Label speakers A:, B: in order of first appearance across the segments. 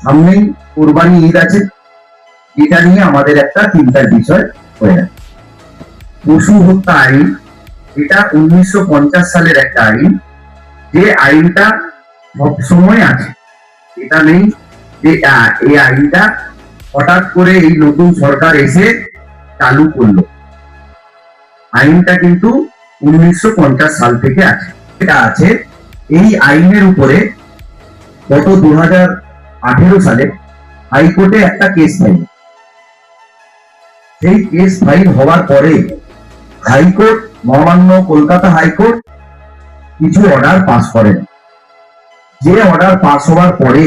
A: সামনেই কোরবানি ঈদ আছে, এটা নিয়ে আমাদের একটা চিন্তার বিষয় হয়ে আছে। পশু হত্যা আইন, এটা 1950 সালের একটা আইন, যে আইনটা সবসময় আছে। এটা নেই যে এই আইনটা হঠাৎ করে এই নতুন সরকার এসে চালু করলো। আইনটা কিন্তু 1950 সাল থেকে আছে। এটা আছে, এই আইনের উপরে গত 2018 সালে হাইকোর্টে একটা কেস ফাইল। সেই কেস ফাইল হওয়ার পরে হাইকোর্ট, মহামান্য কলকাতা হাইকোর্ট কিছু অর্ডার পাস করেন। যে অর্ডার পাস হওয়ার পরে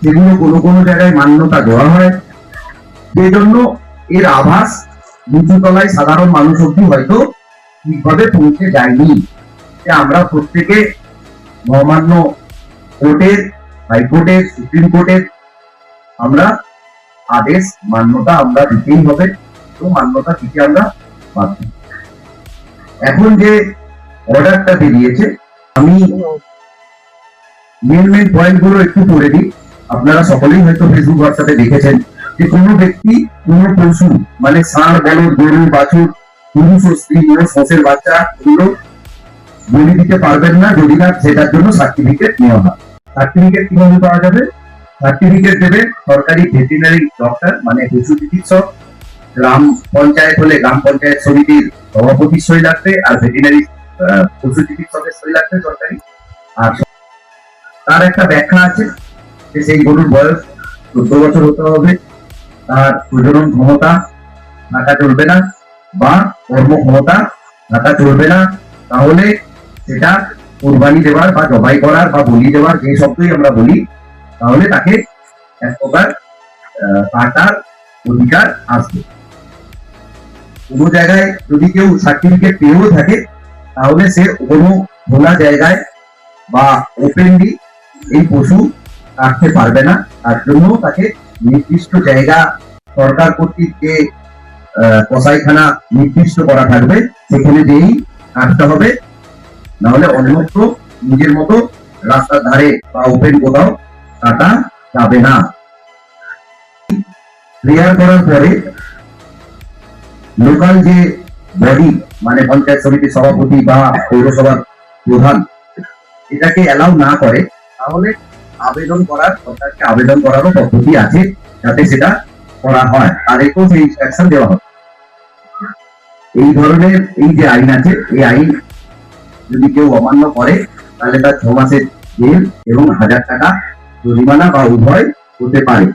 A: সেগুলো কোনো কোনো জায়গায় মান্যতা দেওয়া হয়, যে জন্য এর আভাস নিচুতলায় সাধারণ মানুষ অব্দি হয়তো ঠিকভাবে পৌঁছে যায়নি। আমরা প্রত্যেকে মহামান্য কোর্টের, হাইকোর্টের, সুপ্রিম কোর্টের আমরা আদেশ মান্যতা আমরা দিতেই হবে, তো মান্যতা দিতে আমরা বাধ্য। এখন যে অর্ডারটা বেরিয়েছে, আমি মেন মেন পয়েন্ট গুলো একটু পড়ে দিই। আপনারা সকলেই হয়তো ফেসবুক, হোয়াটসঅ্যাপে দেখেছেন যে কোনো ব্যক্তি কোনো পশু মানে ষাঁড়, বলদ, গরু, বাছুর, পুরুষ ও স্ত্রী ও শোষের বাচ্চা এগুলো বলি দিতে পারবেন না যদি না সেটার জন্য সার্টিফিকেট নেওয়া হয়। সার্টিফিকেট কিভাবে পাওয়া যাবে? সার্টিফিকেট দেবে সরকারি ভেটেরিনারি ডক্টর মানে পশু চিকিৎসক। গ্রাম পঞ্চায়েত হলে গ্রাম পঞ্চায়েত সমিতির সভাপতির সই লাগবে, আর ভেটেরিনারি পশু চিকিৎসকের সই লাগবে সরকারি। আর তার একটা ব্যাখ্যা আছে যে সেই গরুর বয়স 14 বছর হতে হবে, তার প্রজনন ক্ষমতা থাকা চলবে না বা কর্ম ক্ষমতা থাকা চলবে না, তাহলে সেটা কোরবানি দেওয়ার বা জবাই করার বা বলি দেওয়ার যে শব্দই আমরা বলি, তাহলে তাকে এক প্রকার কাটার অধিকার আসবে। কোনো জায়গায় যদি কেউ সার্টিফিকেট পেয়েও থাকে, তাহলে সে কোনো খোলা জায়গায় বা ওপেনলি এই পশু রাখতে পারবে না। তার জন্য তাকে নির্দিষ্ট জায়গা সরকার কর্তৃক যে কসাইখানা নির্দিষ্ট করা থাকবে সেখানে যেই কাটতে হবে, নাহলে অন্যত্র নিজের মতো রাস্তার ধারে বা ওপেন কোথাও কাটা যাবে না। ক্লিয়ার করার পরে লোকাল যে বডি মানে পঞ্চায়েত সমিতির সভাপতি বা পৌরসভার প্রধান এটাকে অ্যালাউ না করে, তাহলে আবেদন করার, সরকারকে আবেদন করারও পদ্ধতি আছে যাতে সেটা করা হয়, তাদেরকেও সেই ইনস্ট্রাকশন দেওয়া হবে। এই ধরনের এই যে আইন আছে, এই আইন যদি কেউ অমান্য করে তাহলে তার 6 মাসের জেল এবং 1000 টাকা জরিমানা বা উভয় হতে পারে।